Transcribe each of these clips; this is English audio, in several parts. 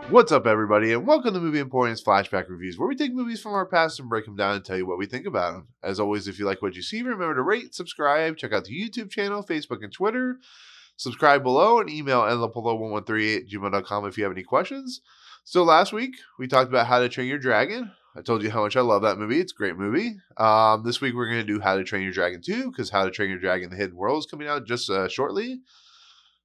What's up, everybody, and welcome to Movie Emporium's Flashback Reviews, where we take movies from our past and break them down and tell you what we think about them. As always, if you like what you see, remember to rate, subscribe, check out the YouTube channel, Facebook, and Twitter. Subscribe below and email nlapolo1138@gmail.com if you have any questions. So last week, we talked about How to Train Your Dragon. I told you how much I love that movie. It's a great movie. This week, we're going to do How to Train Your Dragon 2, because How to Train Your Dragon The Hidden World is coming out just shortly.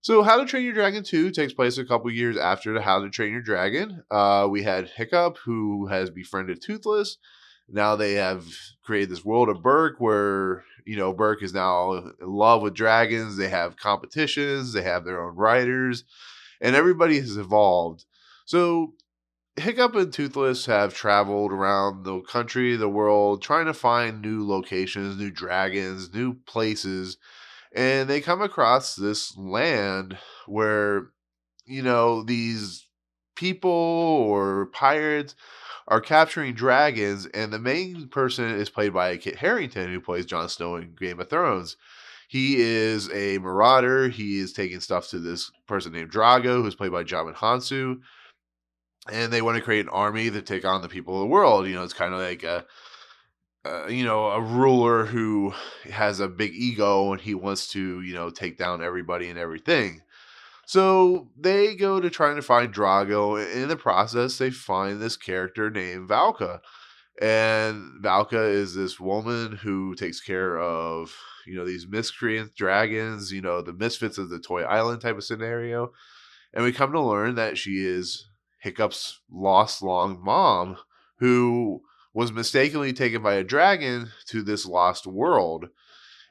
So, How to Train Your Dragon 2 takes place a couple years after the How to Train Your Dragon. We had Hiccup, who has befriended Toothless. Now they have created this world of Burke where, Burke is now in love with dragons. They have competitions, they have their own writers, and everybody has evolved. So, Hiccup and Toothless have traveled around the country, the world, trying to find new locations, new dragons, new places, and they come across this land where these people or pirates are capturing dragons, and the main person is played by Kit Harington, who plays Jon Snow in Game of Thrones. He is a marauder. He is taking stuff to this person named Drago, who's played by Jabin Hansu, and they want to create an army to take on the people of the world. It's kind of like a ruler who has a big ego and he wants to, take down everybody and everything. So they go to trying to find Drago. In the process, they find this character named Valka. And Valka is this woman who takes care of, these miscreant dragons, the misfits of the Toy Island type of scenario. And we come to learn that she is Hiccup's lost long mom, who was mistakenly taken by a dragon to this lost world.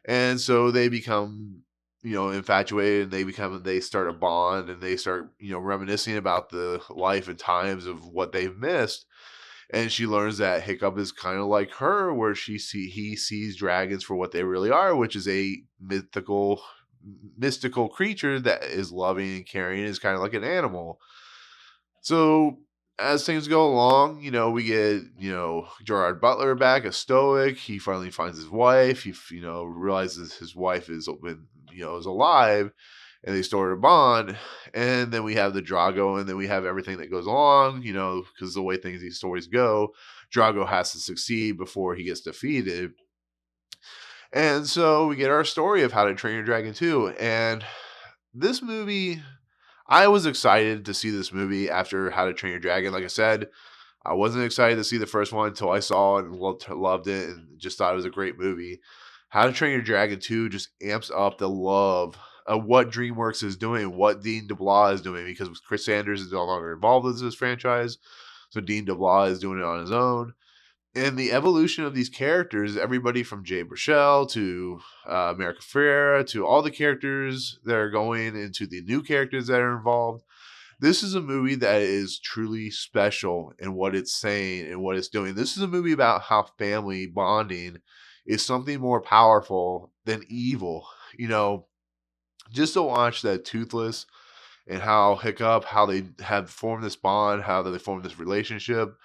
And so they become, infatuated, and they start a bond, and they start, reminiscing about the life and times of what they've missed. And she learns that Hiccup is kind of like her, where he sees dragons for what they really are, which is a mystical creature that is loving and caring, is kind of like an animal. So as things go along, we get, Gerard Butler back, a stoic. He finally finds his wife. He, realizes his wife is alive, and they start a bond. And then we have the Drago, and then we have everything that goes along, because the way these stories go, Drago has to succeed before he gets defeated. And so we get our story of How to Train Your Dragon 2. And this movie, I was excited to see this movie after How to Train Your Dragon. Like I said, I wasn't excited to see the first one until I saw it and loved it and just thought it was a great movie. How to Train Your Dragon 2 just amps up the love of what DreamWorks is doing, what Dean DeBlois is doing, because Chris Sanders is no longer involved with this franchise. So Dean DeBlois is doing it on his own. And the evolution of these characters, everybody from Jay Baruchel to America Ferrera to all the characters that are going into the new characters that are involved. This is a movie that is truly special in what it's saying and what it's doing. This is a movie about how family bonding is something more powerful than evil. Just to watch that Toothless and how Hiccup, how they have formed this bond, how they formed this relationship,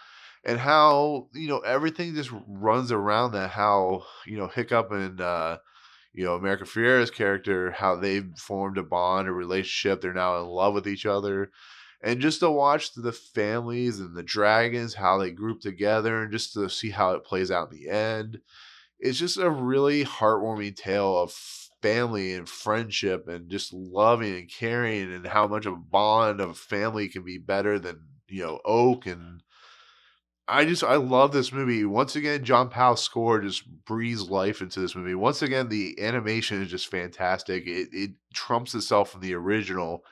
and how everything just runs around that. How Hiccup and America Ferrera's character, how they've formed a bond, a relationship. They're now in love with each other, and just to watch the families and the dragons, how they group together, and just to see how it plays out in the end. It's just a really heartwarming tale of family and friendship and just loving and caring, and how much of a bond of family can be better than oak. And I love this movie. Once again, John Powell's score just breathes life into this movie. Once again, the animation is just fantastic. It trumps itself from the original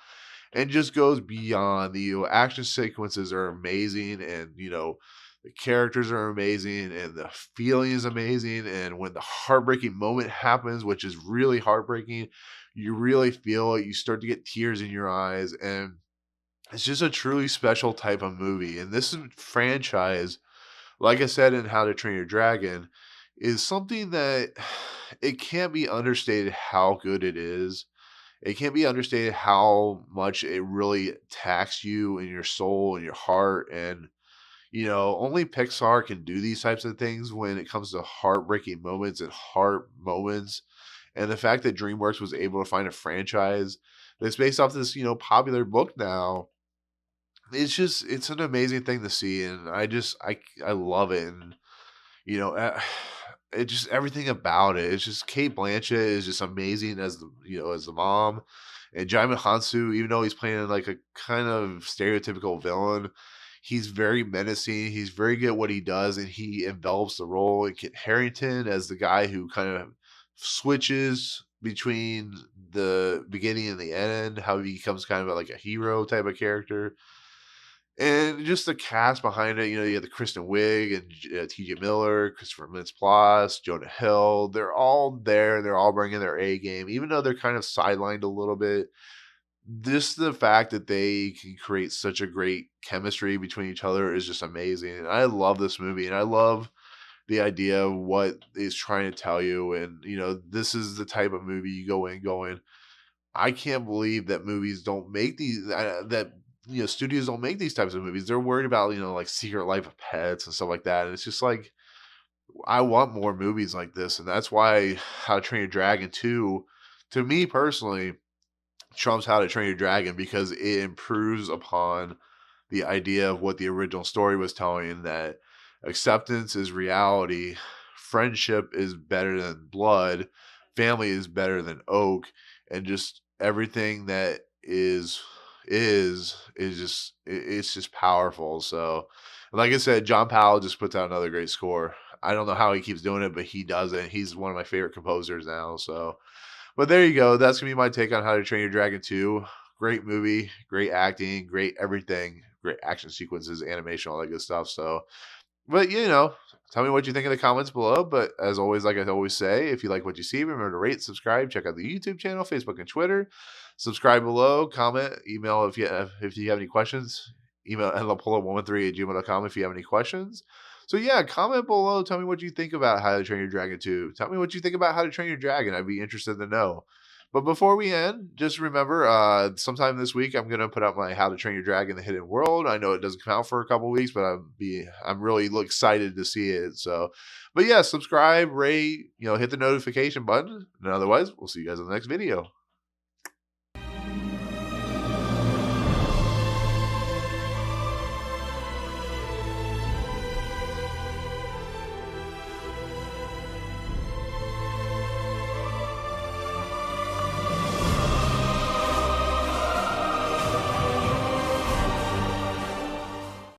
and just goes beyond. The action sequences are amazing, and the characters are amazing, and the feeling is amazing. And when the heartbreaking moment happens, which is really heartbreaking, you really feel it. You start to get tears in your eyes, and it's just a truly special type of movie. And this franchise, like I said in How to Train Your Dragon, is something that it can't be understated how good it is. It can't be understated how much it really attacks you in your soul and your heart. And, only Pixar can do these types of things when it comes to heartbreaking moments and heart moments. And the fact that DreamWorks was able to find a franchise that's based off this, popular book now, it's an amazing thing to see, and I love it, and you know, it just everything about it. It's just Kate Blanchett is just amazing as as the mom, and Jaime Hansu, even though he's playing like a kind of stereotypical villain, he's very menacing. He's very good at what he does, and he envelops the role. And Kit Harington as the guy who kind of switches between the beginning and the end, how he becomes kind of like a hero type of character. And just the cast behind it, you have the Kristen Wiig and T.J. Miller, Christopher Mintz-Plasse, Jonah Hill. They're all there. They're all bringing their A game, even though they're kind of sidelined a little bit. Just the fact that they can create such a great chemistry between each other is just amazing. And I love this movie, and I love the idea of what it's trying to tell you. And this is the type of movie you go in going, I can't believe that movies don't make these that studios don't make these types of movies. They're worried about, like Secret Life of Pets and stuff like that. And it's just like I want more movies like this, and that's why How to Train Your Dragon 2, to me personally, trumps How to Train Your Dragon because it improves upon the idea of what the original story was telling, that acceptance is reality, friendship is better than blood, family is better than oak, and just everything that is just it's just powerful. So, like I said, John Powell just puts out another great score. I don't know how he keeps doing it, but he does it. He's one of my favorite composers now. So, but there you go. That's gonna be my take on How to Train Your Dragon 2. Great movie, great acting, great everything, great action sequences, animation, all that good stuff. So, but tell me what you think in the comments below. But as always, like I always say, if you like what you see, remember to rate, subscribe, check out the YouTube channel, Facebook, and Twitter. Subscribe below, comment, email if you have any questions. Email nlpolo113@gmail.com if you have any questions. So yeah, comment below. Tell me what you think about How to Train Your Dragon 2. Tell me what you think about How to Train Your Dragon. I'd be interested to know. But before we end, just remember, sometime this week I'm gonna put up my How to Train Your Dragon: The Hidden World. I know it doesn't come out for a couple weeks, but I'm really excited to see it. So, but yeah, subscribe, rate, hit the notification button, and otherwise, we'll see you guys in the next video.